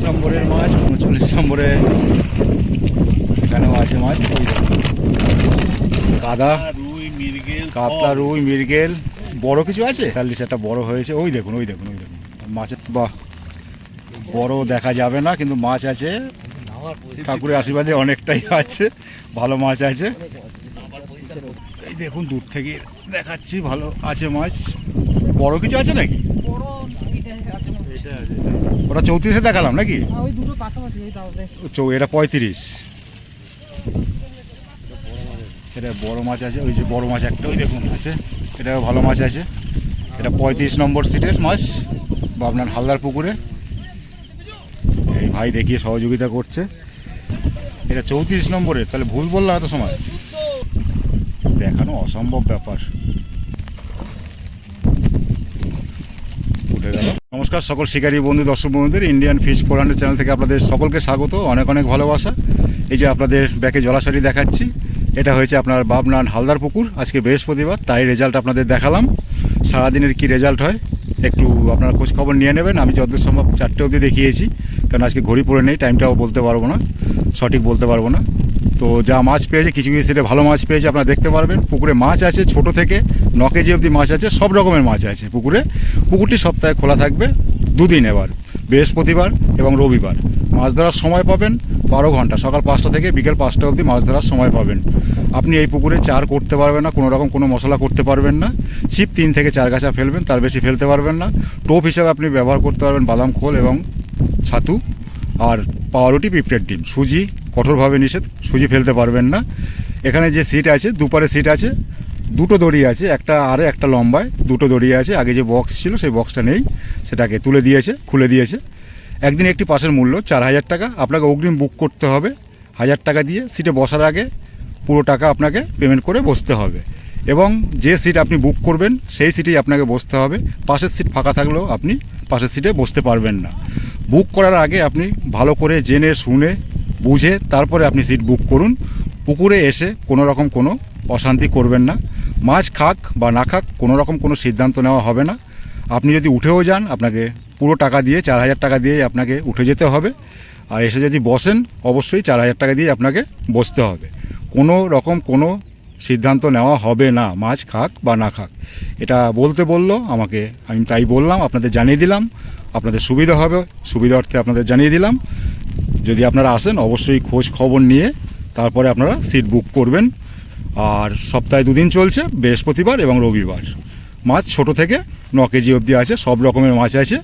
নম্বরের মাছ, 39 নম্বরে এখানেও আছে মাছ। ওই কাদা, কাতলা, রুই, মৃগেল, বড় কিছু আছে। 40 একটা বড় হয়েছে। ওই দেখুন ওই দেখুন ওই দেখুন মাছের, বাহ, বড় দেখা যাবে না কিন্তু মাছ আছে, ঠাকুরের আশীর্বাদে অনেকটাই আছে, ভালো মাছ আছে। এই দেখুন দূর থেকে দেখাচ্ছি, ভালো আছে মাছ। বড় কিছু আছে নাকি? ওটা 34-এ দেখালাম নাকি? এটা 35। এটা বড় মাছ আছে, ওই যে বড় মাছ একটা ওই দেখুন আছে, এটাও ভালো মাছ আছে। এটা 35 নম্বর সিটের মাছ বা আপনার হালদার পুকুরে। এই ভাই দেখিয়ে সহযোগিতা করছে। এটা 34 নম্বরের, তাহলে ভুল বললাম এত সময়, দেখানো অসম্ভব ব্যাপার। উঠে গেল। নমস্কার সকল শিকারী বন্ধু, দর্শক বন্ধুদের ইন্ডিয়ান ফিশ 400 চ্যানেল থেকে আপনাদের সকলকে স্বাগত, অনেক অনেক ভালোবাসা। এই যে আপনাদের ব্যাকে জলাশয়টি দেখাচ্ছি, এটা হয়েছে আপনার বাবনান হালদার পুকুর। আজকে বৃহস্পতিবার, তাই রেজাল্ট আপনাদের দেখালাম। সারাদিনের কি রেজাল্ট হয় একটু আপনারা খোঁজ খবর নিয়ে নেবেন। আমি যতদূর সম্ভব 4টে অবধি দেখিয়েছি, কারণ আজকে ঘড়ি পড়ে নেই, টাইমটাও বলতে পারবো না, সঠিক বলতে পারবো না। তো যা মাছ পেয়েছে, কিছু কিছু সেটা ভালো মাছ পেয়েছে, আপনারা দেখতে পারবেন। পুকুরে মাছ আছে ছোট থেকে 9 কেজি অবধি মাছ আছে, সব রকমের মাছ আছে পুকুরে। পুকুরটি সপ্তাহে খোলা থাকবে 2 দিন, এবার বৃহস্পতিবার এবং রবিবার। মাছ ধরার সময় পাবেন 12 ঘন্টা, সকাল 5টা থেকে বিকেল 5টা অবধি মাছ ধরার সময় পাবেন। আপনি এই পুকুরে চার করতে পারবেন না, কোনো রকম কোনো মশলা করতে পারবেন না। ছিপ 3 থেকে 4 গাছা ফেলবেন, তার বেশি ফেলতে পারবেন না। টোপ হিসাবে আপনি ব্যবহার করতে পারবেন বাদাম খোল এবং ছাতু, আর পাউরুটি, পিঁপড়ের ডিম। সুজি কঠোরভাবে নিষেধ, সুজি ফেলতে পারবেন না। এখানে যে সিট আছে, দুপারে সিট আছে, 2টো দড়ি আছে, একটা আরে একটা লম্বায় 2টো দড়ি আছে। আগে যে বক্স ছিল সেই বক্সটা নেই, সেটাকে তুলে দিয়েছে, খুলে দিয়েছে। একদিন একটি পাসের মূল্য 4000 টাকা। আপনাকে অগ্রিম বুক করতে হবে 1000 টাকা দিয়ে। সিটে বসার আগে পুরো টাকা আপনাকে পেমেন্ট করে বসতে হবে, এবং যে সিট আপনি বুক করবেন সেই সিটেই আপনাকে বসতে হবে। পাশের সিট ফাঁকা থাকলেও আপনি পাশের সিটে বসতে পারবেন না। বুক করার আগে আপনি ভালো করে জেনে শুনে বুঝে তারপরে আপনি সিট বুক করুন। পুকুরে এসে কোনো রকম কোনো অশান্তি করবেন না। মাছ খাক বা না খাক কোনো রকম কোনো সিদ্ধান্ত নেওয়া হবে না। আপনি যদি উঠেও যান, আপনাকে পুরো টাকা দিয়ে 4000 টাকা দিয়ে আপনাকে উঠে যেতে হবে। আর এসে যদি বসেন, অবশ্যই 4000 টাকা দিয়ে আপনাকে বসতে হবে। কোনো রকম কোনো সিদ্ধান্ত নেওয়া হবে না, মাছ খাক বা না খাক। এটা বলতে বললো আমাকে, আমি তাই বললাম, আপনাদের জানিয়ে দিলাম। আপনাদের সুবিধা হবে, সুবিধার্থে আপনাদের জানিয়ে দিলাম। যদি আপনারা আসেন, অবশ্যই খোঁজ খবর নিয়ে তারপরে আপনারা সিট বুক করবেন। আর সপ্তাহে 2 দিন চলছে, বৃহস্পতিবার এবং রবিবার। মাছ ছোট থেকে 9 কেজি অবধি আছে, সব রকমের মাছ আছে।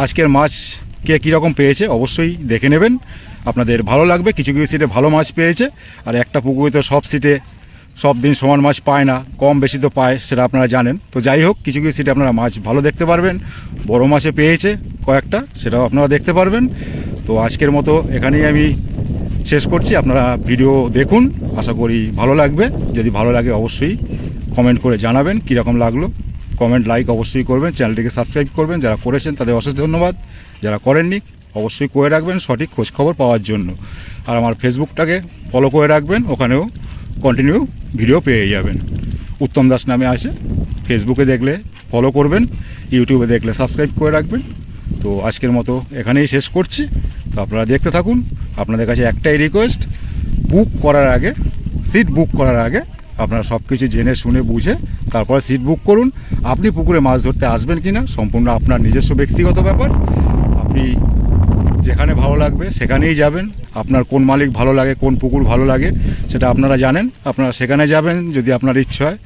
আজকের মাছ কে কীরকম পেয়েছে অবশ্যই দেখে নেবেন, আপনাদের ভালো লাগবে। কিছু কিছু সিটে ভালো মাছ পেয়েছে, আর একটা পুকুরে তো সব সিটে সব দিন সমান মাছ পায় না, কম বেশি তো পায়, সেটা আপনারা জানেন। তো যাই হোক, কিছু কিছু সিটে আপনারা মাছ ভালো দেখতে পারবেন। বড় মাছে পেয়েছে কয়েকটা, সেটাও আপনারা দেখতে পারবেন। তো আজকের মতো এখানেই আমি শেষ করছি। আপনারা ভিডিও দেখুন, আশা করি ভালো লাগবে। যদি ভালো লাগে অবশ্যই কমেন্ট করে জানাবেন কীরকম লাগলো। কমেন্ট, লাইক অবশ্যই করবেন, চ্যানেলটিকে সাবস্ক্রাইব করবেন। যারা করেছেন তাদের অশেষ ধন্যবাদ, যারা করেননি অবশ্যই করে রাখবেন সঠিক খোঁজখবর পাওয়ার জন্য। আর আমার ফেসবুকটাকে ফলো করে রাখবেন, ওখানেও কন্টিনিউ ভিডিও পেয়ে যাবেন। উত্তম দাস নামে আছে, ফেসবুকে দেখলে ফলো করবেন, ইউটিউবে দেখলে সাবস্ক্রাইব করে রাখবেন। তো আজকের মতো এখানেই শেষ করছি। তো আপনারা দেখতে থাকুন। আপনাদের কাছে একটাই রিকোয়েস্ট, বুক করার আগে, সিট বুক করার আগে আপনারা সব কিছু জেনে শুনে বুঝে তারপরে সিট বুক করুন। আপনি পুকুরে মাছ ধরতে আসবেন কি না সম্পূর্ণ আপনার নিজস্ব ব্যক্তিগত ব্যাপার। আপনি যেখানে ভালো লাগবে সেখানেই যাবেন। আপনার কোন মালিক ভালো লাগে, কোন পুকুর ভালো লাগে, সেটা আপনারা জানেন, আপনারা সেখানে যাবেন যদি আপনার ইচ্ছে হয়।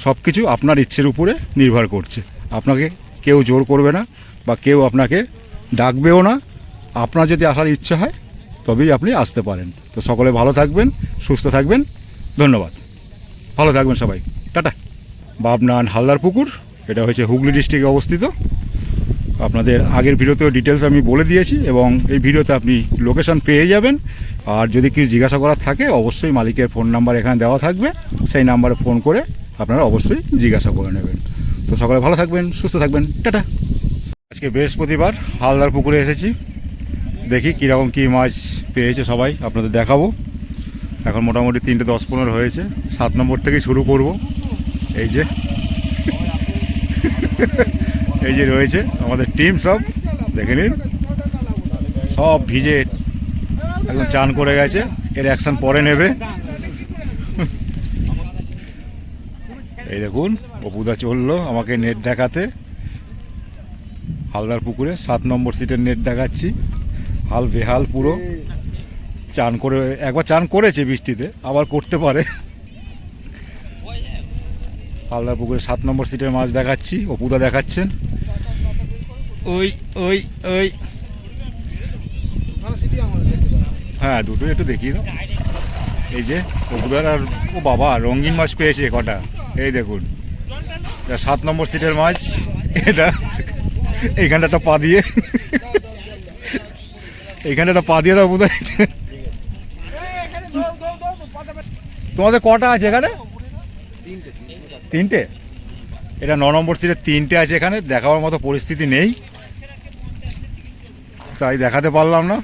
সব কিছু আপনার ইচ্ছের উপরে নির্ভর করছে। আপনাকে কেউ জোর করবে না বা কেউ আপনাকে ডাকবেও না। আপনার যদি আসার ইচ্ছা হয় তবেই আপনি আসতে পারেন। তো সকলে ভালো থাকবেন, সুস্থ থাকবেন, ধন্যবাদ। ভালো থাকবেন সবাই, টাটা। বাবনান হালদার পুকুর, এটা হচ্ছে হুগলি ডিস্ট্রিক্টে অবস্থিত। আপনাদের আগের ভিডিওতেও ডিটেলস আমি বলে দিয়েছি, এবং এই ভিডিওতে আপনি লোকেশন পেয়ে যাবেন। আর যদি কিছু জিজ্ঞাসা করার থাকে অবশ্যই মালিকের ফোন নাম্বার এখানে দেওয়া থাকবে, সেই নাম্বারে ফোন করে আপনারা অবশ্যই জিজ্ঞাসা করে নেবেন। তো সকলে ভালো থাকবেন, সুস্থ থাকবেন, টাটা। আজকে বৃহস্পতিবার, হালদার পুকুরে এসেছি। দেখি কীরকম কী মাছ পেয়েছে সবাই আপনাদের দেখাবো। এখন মোটামুটি 3টে 10-15 হয়েছে। 7 নম্বর থেকেই শুরু করব। এই যে এই যে রয়েছে আমাদের টিম, সব দেখে নিন, সব ভিজে একদম চান করে গেছে, এর অ্যাকশন পরে নেবে। এই দেখুন অপুদা চললো আমাকে নেট দেখাতে, হালদার পুকুরে 7 নম্বর সিটের নেট দেখাচ্ছি। হাল বেহাল পুরো, চান করে একবার চান করেছে বৃষ্টিতে, আবার করতে পারে। হালদার পুকুরে 7 নম্বর সিটের মাছ দেখাচ্ছি, অপুদা দেখাচ্ছেন। ওই ওই ওই হ্যাঁ, দুটোই একটু দেখিয়ে দাও। এই যে অপুদার, আর ও বাবা রঙিন মাছ পেয়েছে কটা, এই দেখুন 7 নম্বর সিটের মাছ। এটা এইখানটা একটা পা দিয়ে, এইখানটা একটা পা দিয়ে দাও অপুদা। তোমাদের কটা আছে এখানে? 3টে। এটা 9 নম্বর সিটের 3টে আছে এখানে, দেখাবার মতো পরিস্থিতি নেই, তাই দেখাতে পারলাম না।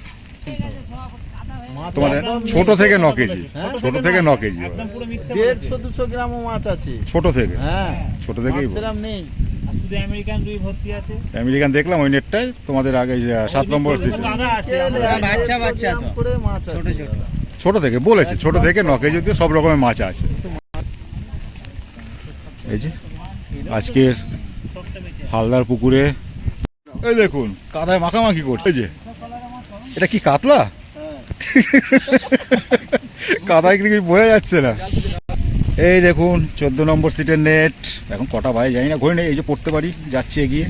তোমার ছোট থেকে 9 কেজি, ছোট থেকে 9 কেজি, 150-200 গ্রাম মাছ আছে ছোট থেকে। হ্যাঁ, ছোট থেকেই সেরকম নেই, শুধু আমেরিকান রুই ভর্তি আছে। আমেরিকান দেখলাম ওই নেটটায় তোমাদের আগে 7 নম্বর সিটে। বাচ্চা বাচ্চা করে মাছ আছে, ছোট ছোট। ছোট থেকে বলেছে, ছোট থেকে 9 কেজি অবধি সব রকমের মাছ আছে। এই যে আজকের হালদার পুকুরে এই দেখুন কাদায় মাখামাখি করছে। এই যে এটা কি কাতলা? কাদায় কিন্তু বোঝা যাচ্ছে না। এই দেখুন 14 নম্বর সিটের নেট, এখন কটা ভাই জানি না, ঘরে নেই। এই যে পড়তে পারি, যাচ্ছি এগিয়ে।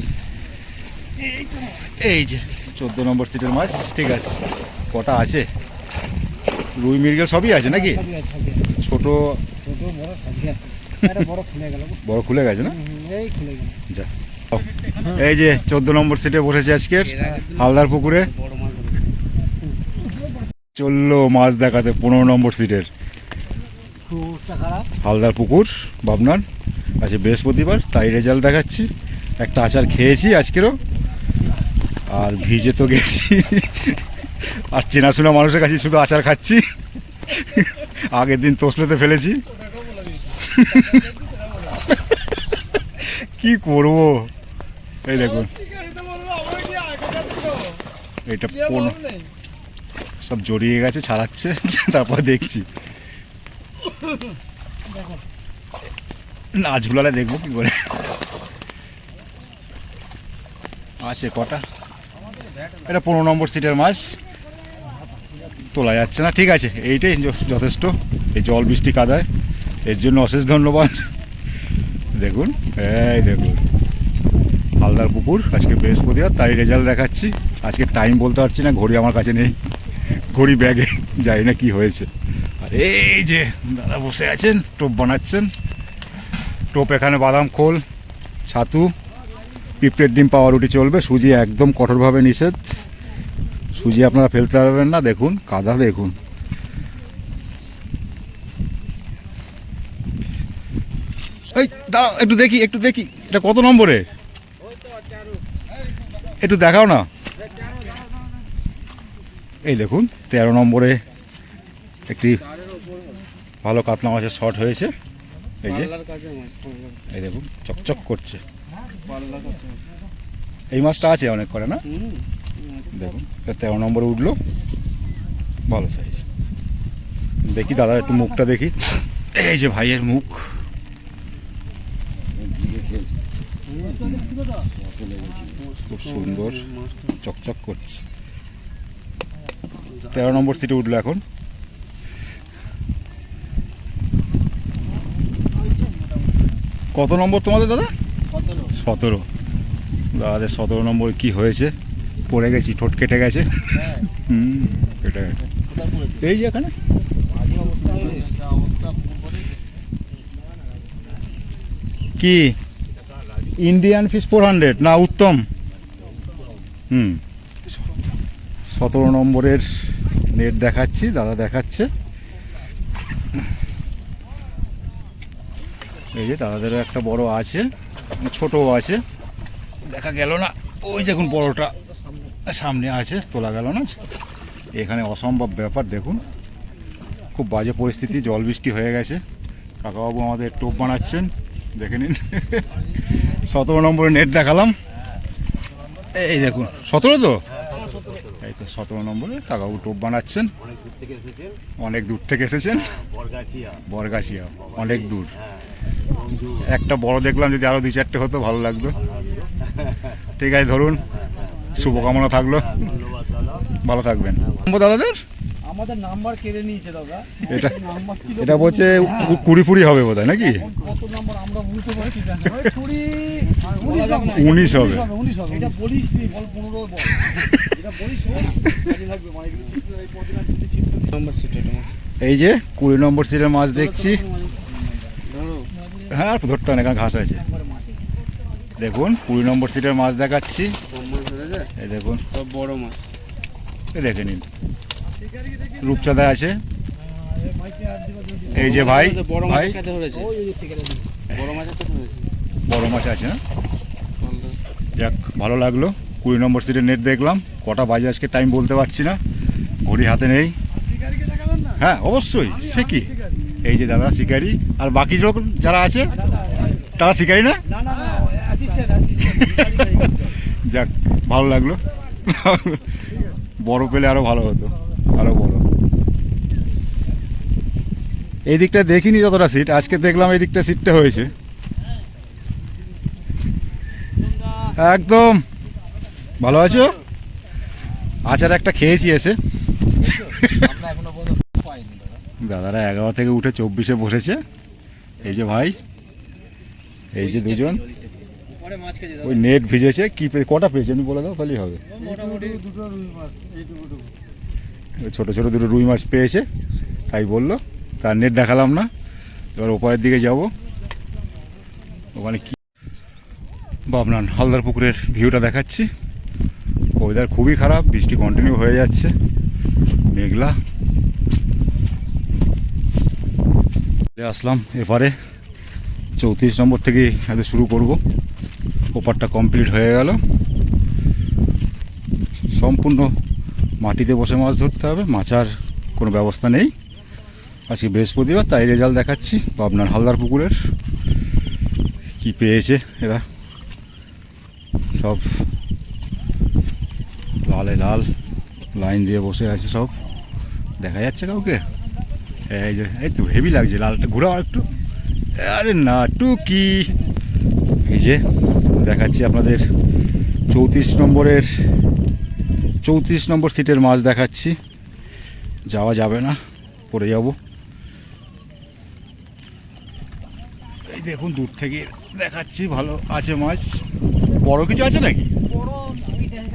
এই যে 14 নম্বর সিটের মাছ, ঠিক আছে। কটা আছে? রুই মৃগেল সবই আছে নাকি? ছোট বড় খুলে গেছে না? যা, এই যে 14 নম্বর সিটে বসেছে আজকের হালদার পুকুরে, চললো মাছ দেখাতে 15 নম্বর সিটের হালদার পুকুর বাবনান। আজকে বৃহস্পতিবার, তাই রেজাল্ট দেখাচ্ছি। একটা আচার খেয়েছি আজকেরও, আর ভিজে তো গেছি, আর চেনাশোনা মানুষের কাছে শুধু আচার খাচ্ছি। আগের দিন তোসলেতে ফেলেছি, কি করব। এই দেখুন এটা সব জড়িয়ে গেছে, ছাড়াচ্ছে, তারপর দেখছি। না ঝুলালে দেখবো কি করে। আছে কটা? এটা 15 নম্বর সিটের মাছ, তোলা যাচ্ছে না। ঠিক আছে, এইটাই যথেষ্ট। এই জল বৃষ্টি কাদায়, এর জন্য অশেষ ধন্যবাদ। দেখুন, এই দেখুন হালদার পুকুর আজকে বৃহস্পতিবার, তাই রেজাল্ট দেখাচ্ছি। আজকে টাইম বলতে পারছি না, ঘড়ি আমার কাছে নেই, ঘড়ি ব্যাগে, জানি না কি হয়েছে। আর এই যে দাদা বসে আছেন, টোপ বানাচ্ছেন। টোপ এখানে বাদাম খোল, ছাতু, পিঁপড়ের ডিম, পাউরুটি চলবে। সুজি একদম কঠোরভাবে নিষেধ, সুজি আপনারা ফেলতে পারবেন না। দেখুন কাদা, দেখুন। এই দাঁড়াও, একটু দেখি, একটু দেখি এটা কত নম্বরে, একটু দেখাও না। এই দেখুন 13 নম্বরে একটি ভালো কাতলা মাছের শট হয়েছে। এই যে এই দেখুন চকচক করছে। এই মাছটা আছে অনেক করে না, দেখুন 13 নম্বরে উঠলো, ভালো সাইজ। দেখি দাদা একটু মুখটা দেখি। এই যে ভাইয়ের মুখ, খুব সুন্দর চকচক করছে। 13 নম্বর সিটে উঠলো এখন। কত নম্বর তোমাদের দাদা? 17। দাদাদের 17 নম্বর কি হয়েছে, পড়ে গেছি, ঠোঁট কেটে গেছে। কেটে গেছে এই যে এখানে। কি ইন্ডিয়ান ফিশ 400 না উত্তম? 17 নম্বরের নেট দেখাচ্ছি, দাদা দেখাচ্ছে। এই যে দাদাদেরও একটা বড় আছে, ছোটও আছে, দেখা গেল না। ওই দেখুন বড়টা সামনে আছে, তোলা গেল না। এখানে অসম্ভব ব্যাপার, দেখুন খুব বাজে পরিস্থিতি, জল বৃষ্টি হয়ে গেছে। কাকাবাবু আমাদের টোপ বানাচ্ছেন, দেখে নিন। 17 নম্বরে নেট দেখালাম, এই দেখুন 17 তো, এই তো 17 নম্বরে কাকাবু টোপ বানাচ্ছেন। অনেক দূর থেকে এসেছেন। বরগাছিয়া অনেক দূর। একটা বড় দেখলাম, যদি আরো 2-4টে হতো ভালো লাগতো। ঠিক আছে, ধরুন, শুভকামনা থাকলো, ভালো থাকবেন। দাদাদের আমাদের নাম্বার কেড়ে নিয়েছে দাদা। এটা নাম্বার ছিল এটা বলছে 20 হবে বোধ হয়, নাকি? কত নাম্বার আমরা বুঝতে পারছি না। 19 হবে। 19 হবে। এটা বলিস নি, বল 15 বল। এটা বলিস না, কাজে লাগবে মানে এগুলো ছিট এই পদিন আর দুটো ছিট নাম্বার ছিট এটা। এই যে 20 নম্বর সিটের মাছ দেখছি। হ্যাঁ, ধরতে হবে না, এখানে ঘাস আছে। দেখুন 20 নম্বর সিটের মাছ দেখাচ্ছি। এই দেখুন সব বড় মাছ। এই দেখে নিন, রূপচাঁদা আছে। এই যে ভাই, বড় ভাই মাছ কাছে ধরেছে। বড় মাছ একটা ধরেছে। বড় মাছ আছে না? যাক, ভালো লাগলো। 20 নম্বর সিটের নেট দেখলাম। কটা বাজে আজকে টাইম বলতে পারছি না, ঘড়ি হাতে নেই। হ্যাঁ অবশ্যই, সে কি, এই যে দাদা শিকারি, আর বাকি লোক যারা আছে তারা শিকারি না? না না না, অ্যাসিস্ট্যান্ট। যাক, ভালো লাগলো। বড় পেলে আরো ভালো হতো, আরো বড়। এই দিকটা দেখিনি যতটা সিট, আজকে দেখলাম এই দিকটা সিটটা হয়েছে একদম। ভালো আছো? আচার একটা খেয়েছি এসে। আমরা এখনো পর্যন্ত পাইনি দাদা। দাদারা 11 থেকে উঠে 24-এ বসেছে। এই যে ভাই, এই যে দুজন, পরে মাছ খেয়ে যাবে। ওই নেট ভিজেছে। কি কটা পেয়েছেন বলে দাও, তাহলেই হবে। মোটামুটি দুটো রুই মাছ, এইটুকু। ওই ছোট ছোট দুটো রুই মাছ পেয়েছে, তাই বললো। তার নেট দেখালাম না। এবার ওপারের দিকে যাব, ওখানে কি বাবনান হালদার পুকুরের ভিউটা দেখাচ্ছি। ওয়েদার খুবই খারাপ, বৃষ্টি কন্টিনিউ হয়ে যাচ্ছে, মেঘলা। আসলাম এপারে, 34 নম্বর থেকে আগে শুরু করব। ওপারটা কমপ্লিট হয়ে গেল। সম্পূর্ণ মাটিতে বসে মাছ ধরতে হবে, মাচার কোনো ব্যবস্থা নেই। আজকে বৃহস্পতিবার, তাই রেজাল্ট দেখাচ্ছি পাবনার হালদার পুকুরের। কি পেয়েছে এরা, সব লালে লাল লাইন দিয়ে বসে আছে সব। দেখা যাচ্ছে কাউকে? এই যে, এই তো হেভি লাগছে লালটা, ঘুরাও একটু। আরে না, টুকি। এই যে দেখাচ্ছি আপনাদের 34 নম্বর সিটের মাছ দেখাচ্ছি। যাওয়া যাবে না, পড়ে যাব। এই দেখুন দূর থেকে দেখাচ্ছি, ভালো আছে মাছ। বড় কিছু আছে নাকি? বড়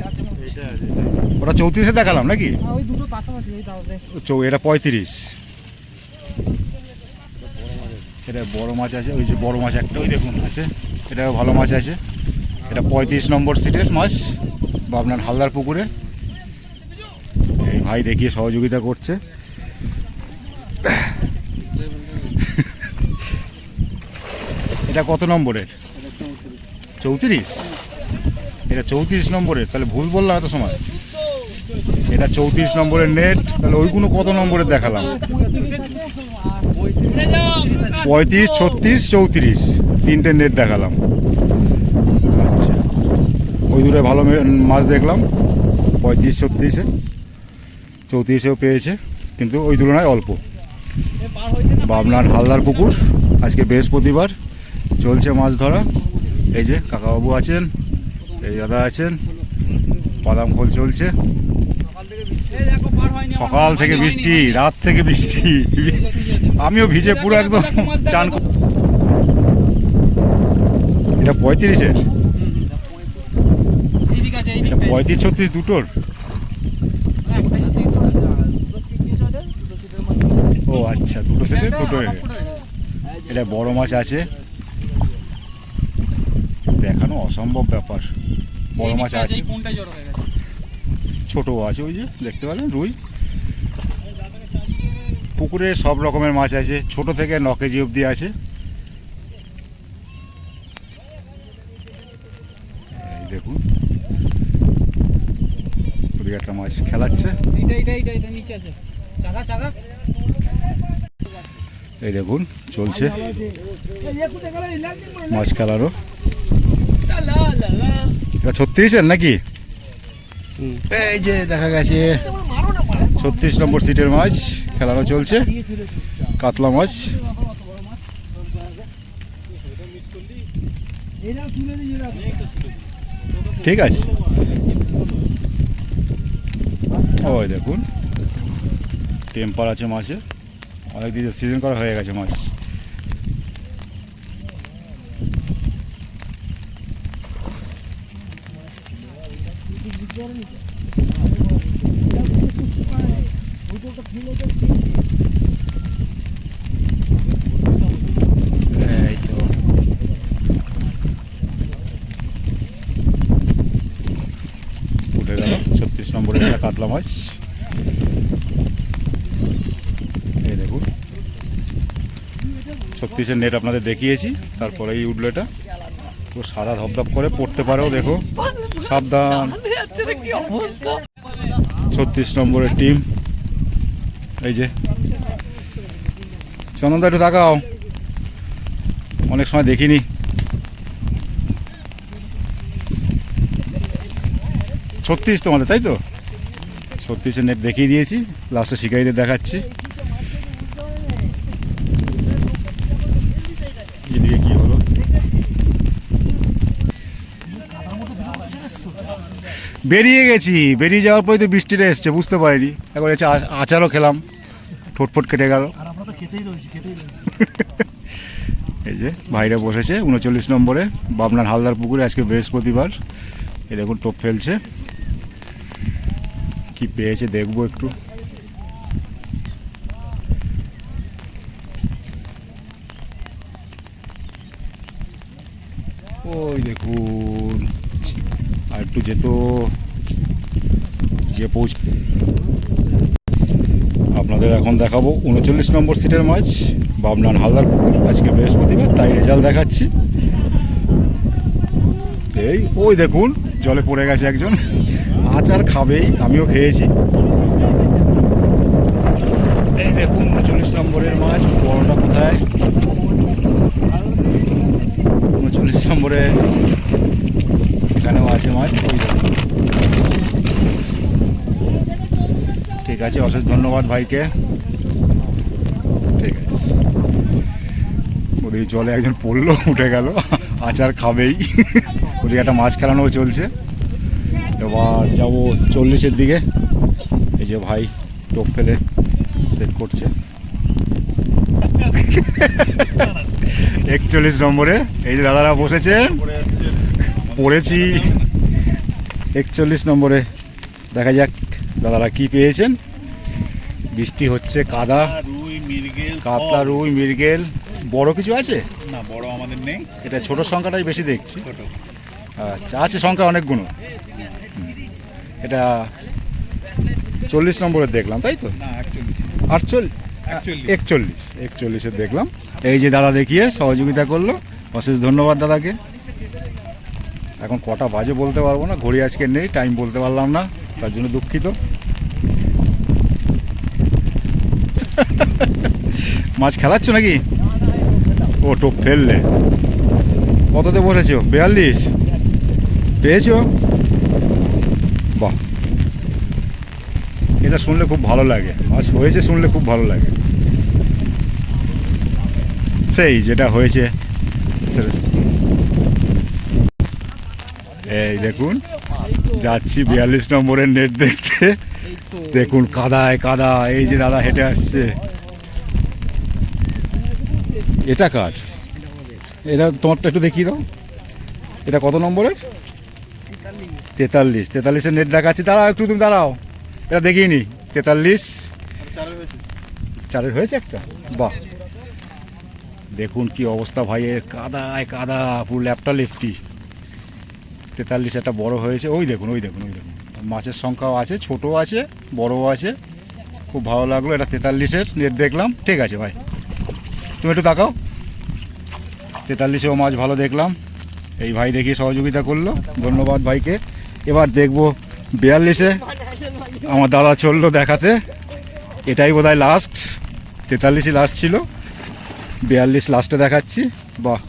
আছে মনে হয়। ওটা 34-এ দেখালাম নাকি? ওই দুটো পাশাপাশি ওই দাও দেখ। এটা 35। এটা বড় মাছ আছে, ওই যে বড় মাছ একটা, ওই দেখুন আছে। এটাও ভালো মাছ আছে। এটা 35 নম্বর সিটের মাছ বা আপনার হালদার পুকুরে। এই ভাই দেখিয়ে সহযোগিতা করছে। এটা কত নম্বরের? 34। এটা 34 নম্বরের, তাহলে ভুল বললাম এত সময়। এটা 34 নম্বরের নেট, তাহলে ওইগুলো কত নম্বরের দেখালাম? 35, 36, 34, তিনটে নেট দেখালাম। আচ্ছা, ওই দূরে ভালো মাছ দেখলাম 35, 36-এ। 34-এও পেয়েছে, কিন্তু ওই তুলনায় অল্প। বা আপনার হালদার পুকুর আজকে বৃহস্পতিবার, চলছে মাছ ধরা। এই যে কাকাবাবু আছেন, এই দাদা আছেন, বাদাম খোল চলছে। সকাল থেকে বৃষ্টি, রাত থেকে বৃষ্টি, আমিও ভিজে পুরো একদম চান। এটা 35-এর, এটা 35, 36 দুটোর। ও আচ্ছা, দুটো সেটের দুটো। এটা বড় মাছ আছে, দেখানো অসম্ভব ব্যাপার। বড় মাছ আছে, ছোটও আছে, ওই যে দেখতে পেলেন রুই। পুকুরে সব রকমের মাছ আছে, ছোট থেকে 9 কেজি অবধি আছে। এই দেখুন ওদিকে একটা মাছ খেলাচ্ছে। এই দেখুন চলছে মাছ খেলারও। এটা 36-এর নাকি? এই যে দেখা গেছে 36 নম্বর সিটের মাছ খেলানো চলছে, কাতলা মাছ। ঠিক আছে, ওই দেখুন টেম্পার আছে মাছের, অনেক দিন সিজন করা হয়ে গেছে মাছ। এই তো উঠে গেল 36 নম্বরের একটা কাতলা মাছ। এই দেখুন 36-এর নেট আপনাদের দেখিয়েছি, তারপরে এই উঠলো এটা, তো সাদা ধপধপ করে পড়তে পারেও, দেখো সাবধান। 36 নম্বরের টিম, এই যে চন্দনদা একটু তাকাও, অনেক সময় দেখিনি। ছত্রিশ তোমাদের, তাই তো? 36-এর নেট দেখিয়ে দিয়েছি, লাস্টে শিকারীদের দেখাচ্ছি। এদিকে কি হলো, বেরিয়ে গেছি, বেরিয়ে যাওয়ার পরে তো বৃষ্টিটা এসছে, বুঝতে পারিনি। একবার এসে আচারও খেলাম, ঠোঁটফোট কেটে গেল। এই যে ভাইরা বসেছে 39 নম্বরে বাবনান হালদার পুকুরে, আজকে বৃহস্পতিবার। এই দেখুন টোপ ফেলছে, কি পেয়েছে দেখবো একটু। ওই দেখুন, আর একটু যেত, গিয়ে পৌঁছে আপনাদের এখন দেখাবো 39 নম্বর সিটের মাছ বাবনান হালদার পুকুর, আজকে বৃহস্পতিবার তাই রেজাল্ট দেখাচ্ছি। এই ওই দেখুন জলে পড়ে গেছে একজন, আচার খাবেই, আমিও খেয়েছি। এই দেখুন 39 নম্বরের মাছ, বড়টা কোথায়? 39 নম্বরে এখানেও আছে মাছ, ওই দেখুন। ঠিক আছে, অশেষ ধন্যবাদ ভাইকে। ঠিক আছে, ওই জলে একজন পড়লো, উঠে গেল, আচার খাবেই। ওদিকে একটা মাছ খেলানো চলছে। এবার যাবো 40-এর দিকে। এই যে ভাই টোপ ফেলে সেট করছে 41 নম্বরে। এই যে দাদারা বসেছে, পড়েছি 41 নম্বরে। দেখা যাক দাদারা কি পেয়েছেন। বৃষ্টি হচ্ছে, কাদা, রুই, মৃগেল, কাতলা, রুই, মৃগেল। বড় কিছু আছে না, বড় আমাদের নেই, এটা ছোট সংখ্যাটাই বেশি দেখছি। ছোট। আচ্ছা, আছে সংখ্যা অনেকগুলো। এটা 40 নম্বরের দেখলাম, তাই তো? না, 41-এর দেখলাম। এই যে দাদা দেখিয়ে সহযোগিতা করলো, অশেষ ধন্যবাদ দাদাকে। এখন কটা বাজে বলতে পারবো না, ঘড়ি আজকে নেই, টাইম বলতে পারলাম না, তার জন্য দুঃখিত। মাছ খেলাচ্ছ নাকি? ও টোপ ফেললে। কততে বসেছো? 42 পেয়েছো? বাহ, এটা শুনলে খুব ভালো লাগে, মাছ হয়েছে শুনলে খুব ভালো লাগে। সেই যেটা হয়েছে এই দেখুন, যাচ্ছি 42 নম্বরের নেট দেখতে। দেখুন কাদায় কাদা, এই যে দাদা হেঁটে আসছে। এটা কার? এটা তোমারটা একটু দেখিয়ে দাও, এটা কত নম্বরের? 43-এর নেট দেখাচ্ছি। দাঁড়াও একটু, তুমি দাঁড়াও, এটা দেখিয়ে নি। 43 চারের হয়েছে একটা। বাহ, দেখুন কি অবস্থা ভাইয়ের, কাদায় কাদা, পুরো ল্যাপটা লেপটি। 43 একটা বড় হয়েছে, ওই দেখুন ওই দেখুন ওই দেখুন। মাছের সংখ্যাও আছে, ছোটও আছে, বড়ও আছে। খুব ভালো লাগলো, এটা 43-এর নেট দেখলাম। ঠিক আছে ভাই, তুমি একটু তাকাও। 43-এও মাছ ভালো দেখলাম, এই ভাই দেখিয়ে সহযোগিতা করলো, ধন্যবাদ ভাইকে। এবার দেখবো 42-এ, আমার দাদা চললো দেখাতে। এটাই বোধহয় লাস্ট, 43-ই লাস্ট ছিল, 42 লাস্টে দেখাচ্ছি। বাহ,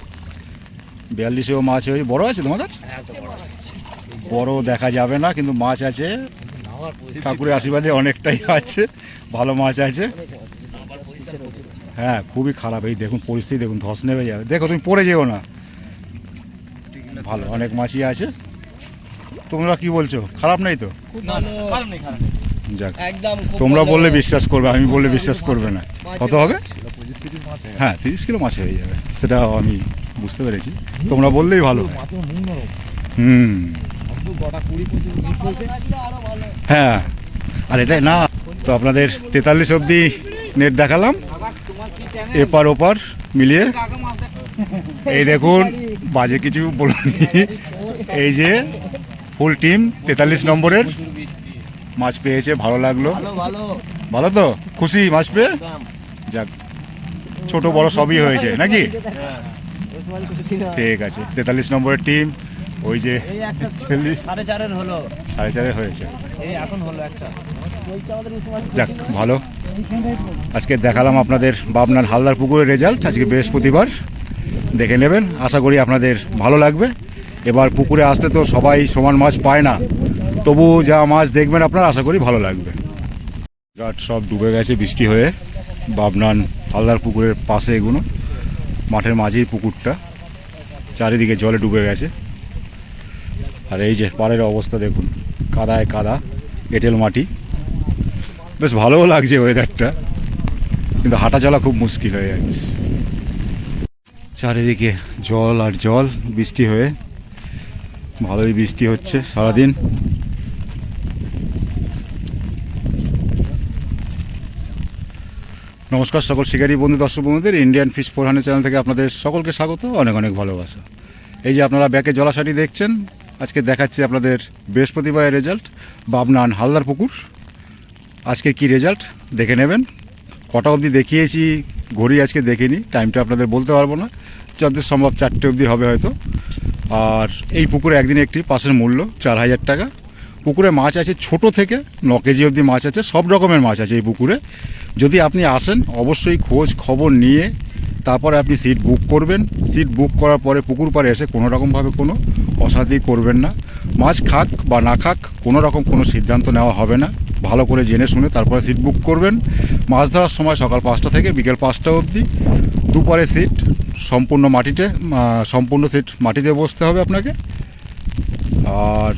42-এও মাছ ওই বড় আছে তোমাদের? বড় দেখা যাবে না, কিন্তু মাছ আছে ঠাকুরের আশীর্বাদে অনেকটাই আছে, ভালো মাছ আছে। হ্যাঁ খুবই খারাপ, এই দেখুন পরিস্থিতি দেখুন, ধস নেমে যাবে। দেখো তুমি পড়ে যেও না, ভালো অনেক মাছই আছে। তোমরা কি বলছো, খারাপ নেই তো? যাক, একদম তোমরা বললে বিশ্বাস করবে, আমি বললে বিশ্বাস করবে না। কত হবে? হ্যাঁ 30 কিলো মাছ হয়ে যাবে, সেটা আমি বুঝতে পেরেছি, তোমরা বললেই ভালো হয়। হুম হ্যাঁ, আর এটা না তো আপনাদের 43 অবধি নেট দেখালাম, এপার ওপার মিলিয়ে। এই দেখুন বাজে কিছু বলুন, এই যে ফুল টিম 43 নম্বরের মাছ পেয়েছে, ভালো লাগলো। ভালো তো, খুশি মাছ পেয়ে? যাক, ছোট বড় সবই হয়েছে নাকি? ঠিক আছে, 43 নম্বরের টিম, ওই যে 4.5 হলো, 4.5 হয়েছে। এই এখন হলো একটা। যাক ভালো, আজকে দেখালাম আপনাদের বাবনান হালদার পুকুরের রেজাল্ট, আজকে বৃহস্পতিবার, দেখে নেবেন, আশা করি আপনাদের ভালো লাগবে। এবার পুকুরে আসলে তো সবাই সমান মাছ পায় না, তবু যা মাছ দেখবেন আপনারা, আশা করি ভালো লাগবে। ঘাট সব ডুবে গেছে বৃষ্টি হয়ে, বাবনান হালদার পুকুরের পাশে, এগুলো মাঠের মাঝেই পুকুরটা, চারিদিকে জলে ডুবে গেছে। আর এই যে পাড়ের অবস্থা দেখুন, কাদায় কাদা, এঁটেল মাটি, বেশ ভালোও লাগছে ওয়েদারটা, কিন্তু হাঁটা চলা খুব মুশকিল হয়ে যাচ্ছে। চারিদিকে জল আর জল, বৃষ্টি হয়ে, ভালোই বৃষ্টি হচ্ছে সারাদিন। নমস্কার সকল শিকারী বন্ধু দর্শক বন্ধুদের, ইন্ডিয়ান ফিশ 400 চ্যানেল থেকে আপনাদের সকলকে স্বাগত, অনেক অনেক ভালোবাসা। এই যে আপনারা ব্যাকে জলাশয়টি দেখছেন, আজকে দেখাচ্ছি আপনাদের বৃহস্পতিবারের রেজাল্ট, বাবনান হালদার পুকুর। আজকে কি রেজাল্ট দেখে নেবেন। কটা অবধি দেখিয়েছি ঘড়ি আজকে দেখিনি, টাইমটা আপনাদের বলতে পারবো না, যতদূর সম্ভব 4টে অবধি হবে হয়তো। আর এই পুকুরে একদিন একটি পাসের মূল্য 4000 টাকা। পুকুরে মাছ আছে ছোট থেকে 9 কেজি অবধি মাছ আছে, সব রকমের মাছ আছে এই পুকুরে। যদি আপনি আসেন অবশ্যই খোঁজ খবর নিয়ে তারপরে আপনি সিট বুক করবেন। সিট বুক করার পরে পুকুর পাড়ে এসে কোনো রকমভাবে কোনো অশান্তি করবেন না। মাছ খাক বা না খাক কোনো রকম কোনো সিদ্ধান্ত নেওয়া হবে না, ভালো করে জেনে শুনে তারপরে সিট বুক করবেন। মাছ ধরার সময় সকাল 5টা থেকে বিকেল 5টা অবধি, দুপারে সিট সম্পূর্ণ মাটিতে, সম্পূর্ণ সিট মাটিতে বসতে হবে আপনাকে। আর